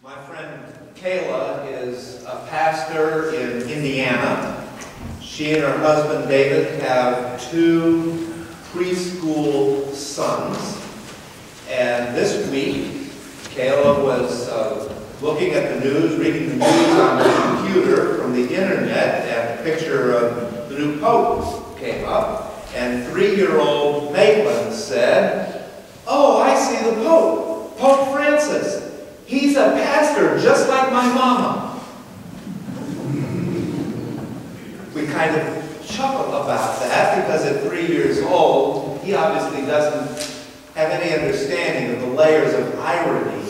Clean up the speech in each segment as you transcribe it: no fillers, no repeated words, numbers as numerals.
My friend Kayla is a pastor in Indiana. She and her husband David have two preschool sons. And this week, Kayla was looking at the news, reading the news on the computer from the internet, and a picture of the new Pope came up. And 3-year-old Maitland said, "Oh, I see the Pope, Pope Francis. He's a pastor just like my mama." We kind of chuckle about that because at 3 years old, he obviously doesn't have any understanding of the layers of irony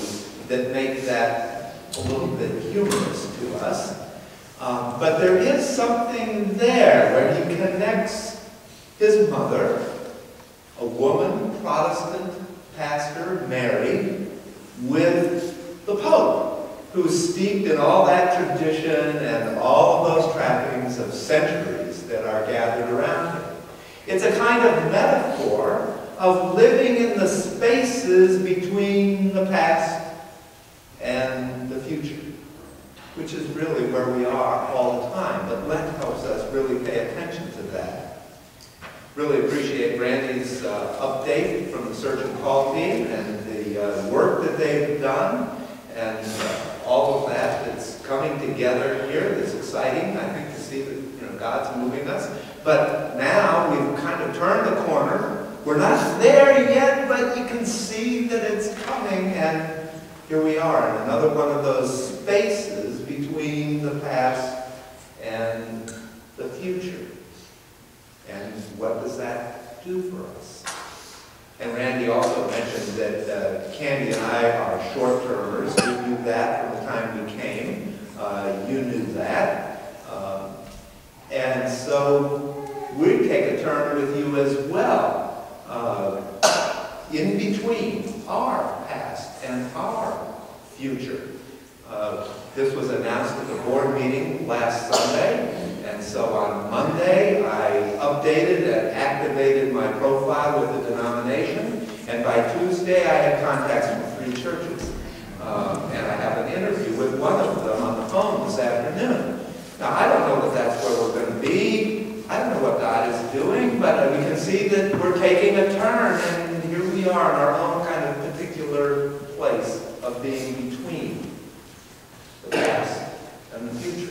that make that a little bit humorous to us. But there is something there where he connects his mother, a woman, Protestant pastor, Mary, with the Pope, who's steeped in all that tradition and all of those trappings of centuries that are gathered around him. It's a kind of metaphor of living in the spaces between the past and the future, which is really where we are all the time. But Lent helps us really pay attention to that. Really appreciate Randy's update from the Search and Call team and the work that they've done. And all of that that's coming together here, that's exciting, I think, to see that God's moving us. But now we've kind of turned the corner. We're not there yet, but you can see that it's coming. And here we are in another one of those spaces between the past and the future. And what does that do for us? And Randy also mentioned that Candy and I are short-termers. We knew that from the time we came. You knew that. And so we take a turn with you as well, in between our past and our future. This was announced at the board meeting last Sunday. And so on Monday, I updated and activated my profile with the denomination. And by Tuesday, I had contacts from 3 churches. And I have an interview with one of them on the phone this afternoon. Now, I don't know that that's where we're going to be. I don't know what God is doing, but we can see that we're taking a turn. And here we are in our own kind of particular place of being between the past and the future.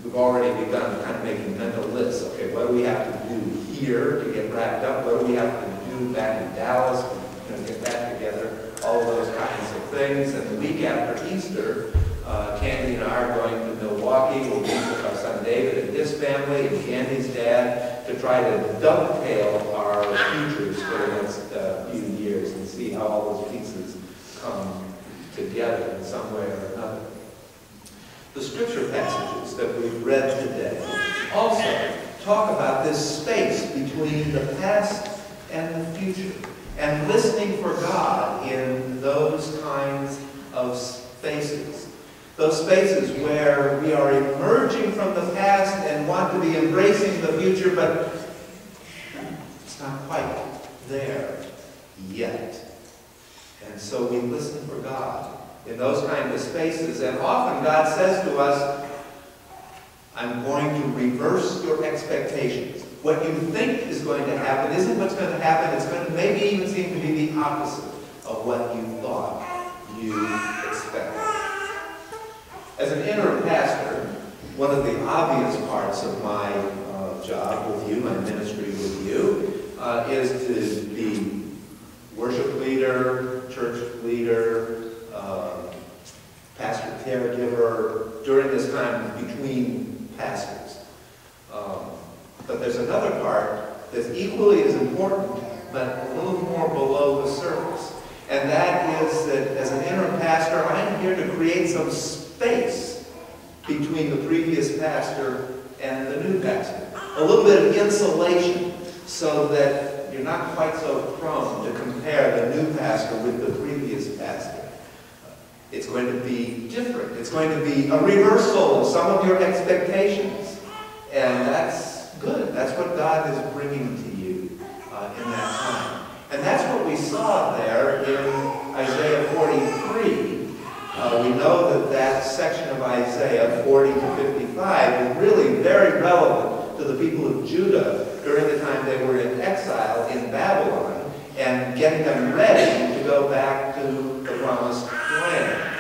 We've already begun kind of making mental lists. Okay, what do we have to do here to get wrapped up? What do we have to do back in Dallas to get back together? All of those kinds of things. And the week after Easter, Candy and I are going to Milwaukee. We'll meet with our son David and his family and Candy's dad to try to dovetail our futures for the next few years and see how all those pieces come together in some way or another. The scripture passages that we've read today also talk about this space between the past and the future, and listening for God in those kinds of spaces. Those spaces where we are emerging from the past and want to be embracing the future, but it's not quite there yet. And so we listen for God in those kinds of spaces. And often God says to us, I'm going to reverse your expectations. What you think is going to happen isn't what's going to happen. It's going to maybe even seem to be the opposite of what you thought you expected. As an interim pastor, one of the obvious parts of my job with you, my ministry with you, is to be worship leader, church leader, pastor caregiver during this time between pastors. But there's another part that's equally as important, but a little more below the surface. And that is that as an interim pastor, I'm here to create some space between the previous pastor and the new pastor. A little bit of insulation so that you're not quite so prone to compare the new pastor with the previous pastor. It's going to be different. It's going to be a reversal of some of your expectations. And that's good. That's what God is bringing to you in that time. And that's what we saw there in Isaiah 43. section of Isaiah 40 to 55 is really very relevant to the people of Judah during the time they were in exile in Babylon and getting them ready to go back to the promised land.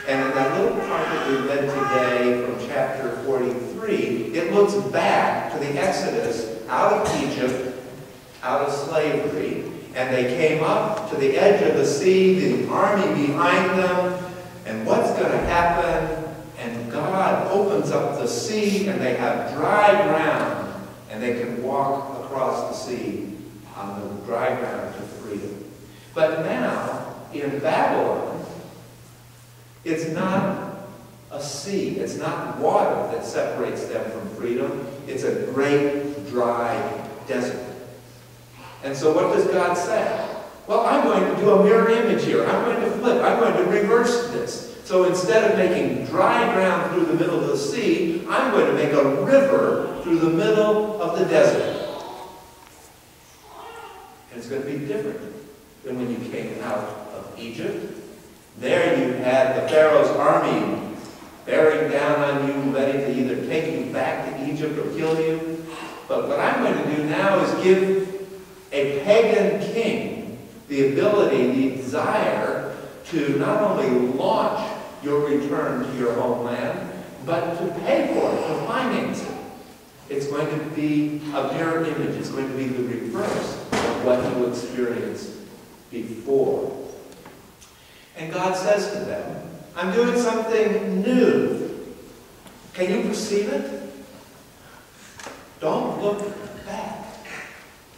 And in that little part that we read today from chapter 43, it looks back to the Exodus out of Egypt, out of slavery, and they came up to the edge of the sea, the army behind them, and what's going to happen? And God opens up the sea, and they have dry ground, and they can walk across the sea on the dry ground to freedom. But now, in Babylon, it's not a sea, it's not water that separates them from freedom, it's a great dry desert. And so what does God say? Well, I'm going to do a mirror image here. I'm going to flip. I'm going to reverse this. So instead of making dry ground through the middle of the sea, I'm going to make a river through the middle of the desert. And it's going to be different than when you came out of Egypt. There you had the Pharaoh's army bearing down on you, ready to either take you back to Egypt or kill you. But what I'm going to do now is give a pagan king the ability, the desire to not only launch your return to your homeland, but to pay for it, to finance it. It's going to be a mirror image. It's going to be the reverse of what you experienced before. And God says to them, I'm doing something new. Can you perceive it? Don't look back.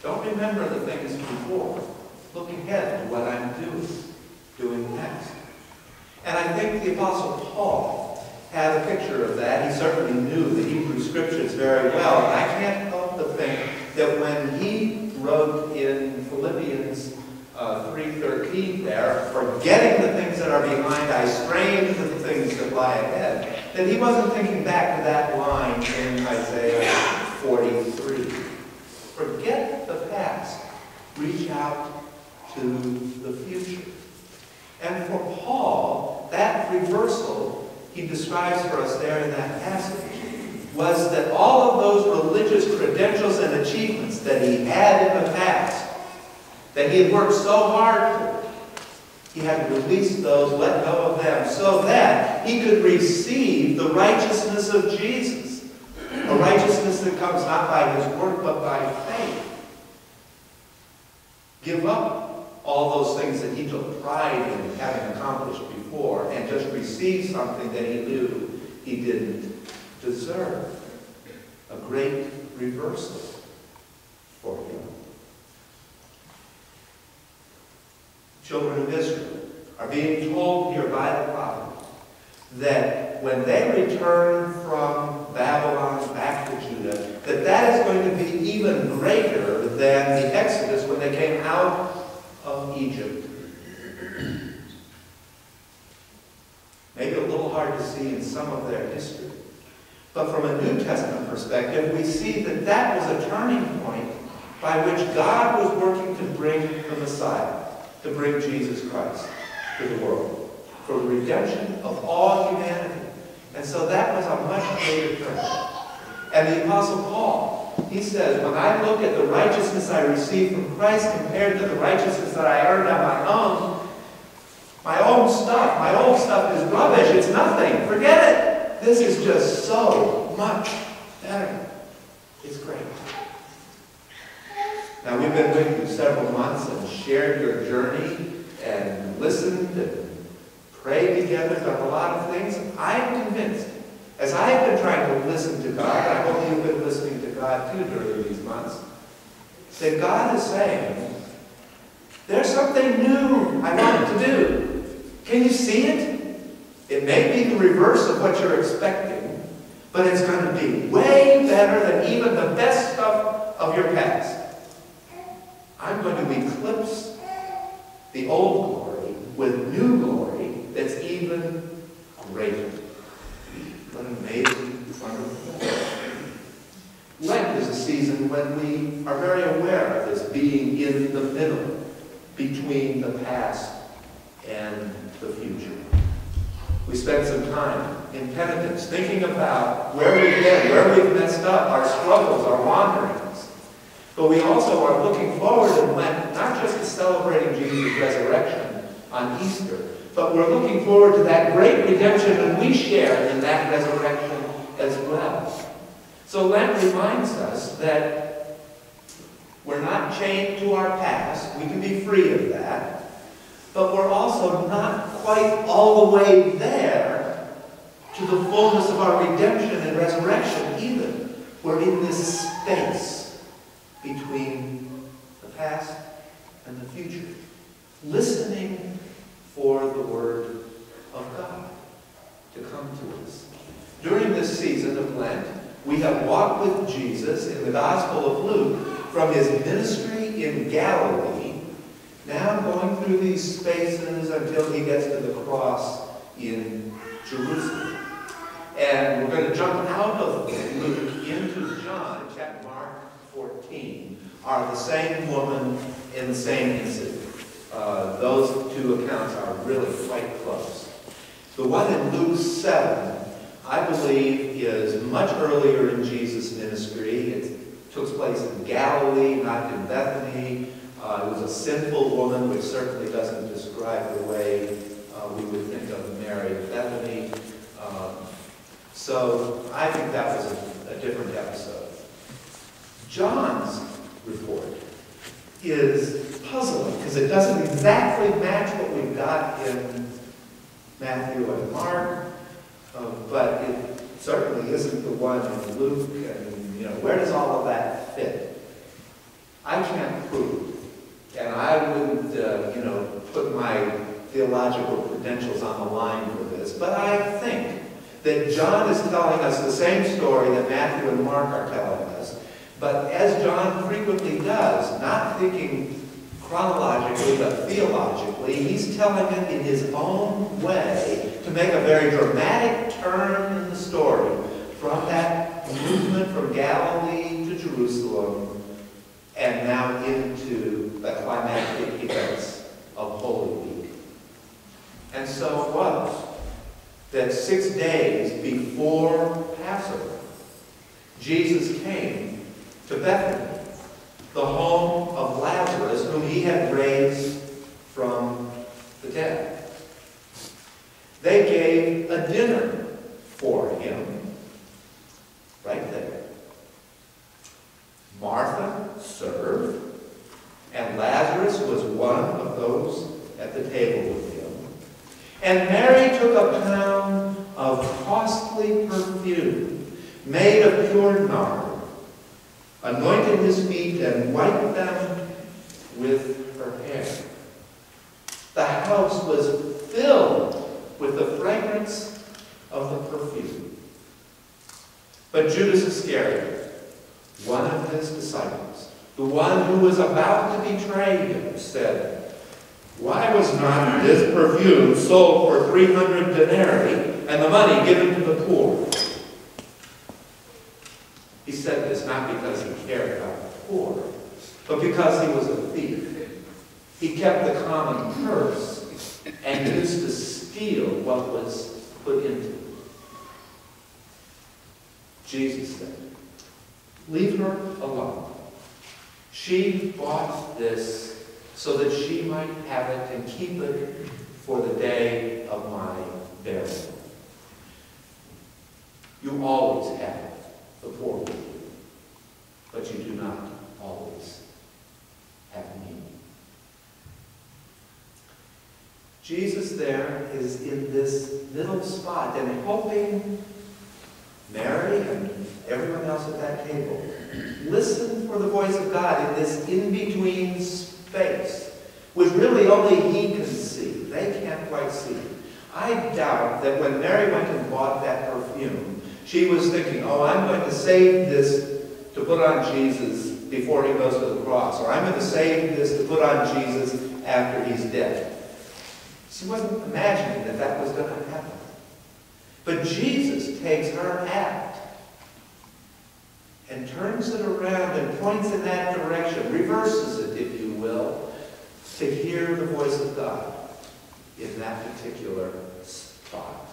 Don't remember the things before. Look ahead to what I'm doing next. And I think the Apostle Paul had a picture of that. He certainly knew the Hebrew Scriptures very well. And I can't help but think that when he wrote in Philippians 3:13 there, forgetting the things that are behind, I strain to the things that lie ahead, that he wasn't thinking back to that line in Isaiah 43. Forget the past. Reach out to the future. And for Paul, that reversal he describes for us there in that passage was that all of those religious credentials and achievements that he had in the past, that he had worked so hard for, he had to release those, let go of them, so that he could receive the righteousness of Jesus. A righteousness that comes not by his work, but by faith. Give up all those things that he took pride in having accomplished before and just receive something that he knew he didn't deserve. A great reversal for him. Children of Israel are being told here by the prophet that when they return from Babylon back to Judah, that is going to be even greater than the Exodus when they came out of Egypt. Maybe a little hard to see in some of their history. But from a New Testament perspective, we see that that was a turning point by which God was working to bring the Messiah, to bring Jesus Christ to the world, for the redemption of all humanity. And so that was a much greater turn. And the Apostle Paul, he says, when I look at the righteousness I received from Christ compared to the righteousness that I earned on my own stuff is rubbish. It's nothing. Forget it. This is just so much better. It's great. Now, we've been with you several months and shared your journey and listened and prayed together, done a lot of things. I'm convinced, as I have been trying to listen to God, I hope you've been listening to God too during these months, that God is saying, there's something new I want to do. Can you see it? It may be the reverse of what you're expecting, but it's going to be way better than even the best stuff of your past. I'm going to eclipse the old glory with new glory that's even greater. What an amazing, wonderful thing. Lent is a season when we are very aware of this being in the middle between the past and the future. We spend some time in penitence, thinking about where we've been, where we've messed up, our struggles, our wanderings. But we also are looking forward in Lent, not just to celebrating Jesus' resurrection on Easter, but we're looking forward to that great redemption, and we share in that resurrection as well. So Lent reminds us that we're not chained to our past. We can be free of that. But we're also not quite all the way there to the fullness of our redemption and resurrection either. We're in this space between the past and the future, listening for the Word of God to come to us. During this season of Lent, we have walked with Jesus in the Gospel of Luke from his ministry in Galilee, now going through these spaces until he gets to the cross in Jerusalem. And we're going to jump out of Luke into John, chapter Mark 14, are the same woman in the same incident. Those two accounts are really quite close. The one in Luke 7, I believe, is much earlier in Jesus' ministry. It took place in Galilee, not in Bethany. It was a sinful woman, which certainly doesn't describe the way we would think of Mary of Bethany. So I think that was a different episode. John's report is puzzling because it doesn't exactly match what we've got in Matthew and Mark, but it certainly isn't the one in Luke. And where does all of that fit? I can't prove it, and I wouldn't, put my theological credentials on the line for this. But I think that John is telling us the same story that Matthew and Mark are telling us. But as John frequently does, not thinking chronologically but theologically, he's telling it in his own way to make a very dramatic turn in the story from that movement from Galilee to Jerusalem and now into the climactic events of Holy Week. And so it was that 6 days before Passover, Jesus came to Bethany, the home of Lazarus, whom he had raised from the dead. They gave a dinner for him right there. Martha served, and Lazarus was one of those at the table with him. And Mary took a pound of costly perfume made of pure nard, anointed his feet, and wiped them with her hair. The house was filled with the fragrance of the perfume. But Judas Iscariot, one of his disciples, the one who was about to betray him, said, "Why was not this perfume sold for 300 denarii and the money given to the poor?" He said this not because he cared about the poor, but because he was a thief. He kept the common purse and used to steal what was put into it. Jesus said, "Leave her alone. She bought this so that she might have it and keep it for the day of my burial. You always have the poor with you, but you do not always have me." Jesus there is in this middle spot and hoping Mary and everyone else at that table listen for the voice of God in this in-between space, which really only he can see. They can't quite see. I doubt that when Mary went and bought that perfume, she was thinking, "Oh, I'm going to save this to put on Jesus before he goes to the cross," or "I'm going to save this to put on Jesus after he's dead." She wasn't imagining that that was going to happen. But Jesus takes her act and turns it around and points in that direction, reverses it, if you will, to hear the voice of God in that particular spot.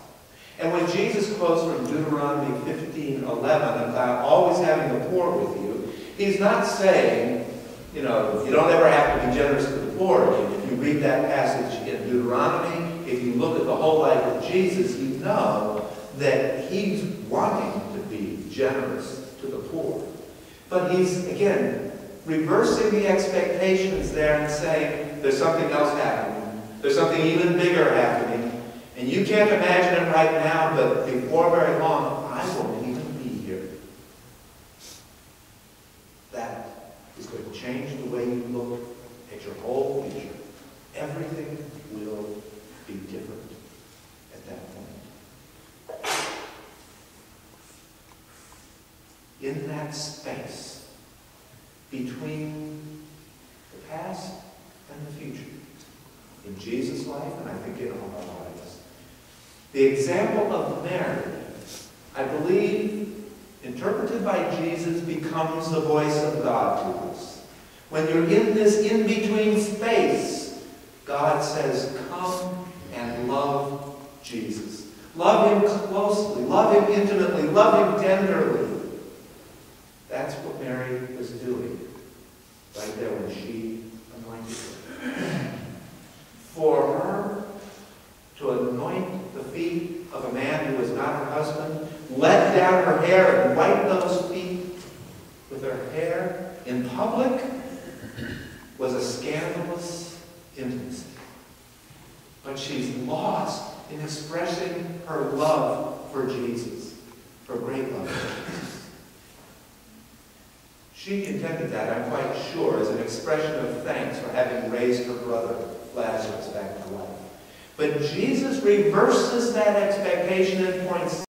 And when Jesus quotes from Deuteronomy 15:11 about always having the poor with you, he's not saying, you don't ever have to be generous to the poor. If you read that passage in Deuteronomy, if you look at the whole life of Jesus, you know that he's wanting to be generous to the poor. But he's, again, reversing the expectations there and saying, there's something else happening. There's something even bigger happening. And you can't imagine it right now, but before very long, I won't even be here. That is going to change the way you look at your whole future. Everything will be different at that point. In that space between the past and the future, in Jesus' life, and I think in all our lives, the example of Mary, I believe, interpreted by Jesus, becomes the voice of God to us. When you're in this in-between space, God says, come and love Jesus. Love him closely, love him intimately, love him tenderly. That's what Mary was doing right there when she anointed him. For her to anoint the feet of a man who was not her husband, let down her hair and wipe those feet with her hair in public, was a scandalous intimacy. But she's lost in expressing her love for Jesus, her great love for Jesus. She intended that, I'm quite sure, as an expression of thanks for having raised her brother Lazarus back to life. But Jesus reverses that expectation and points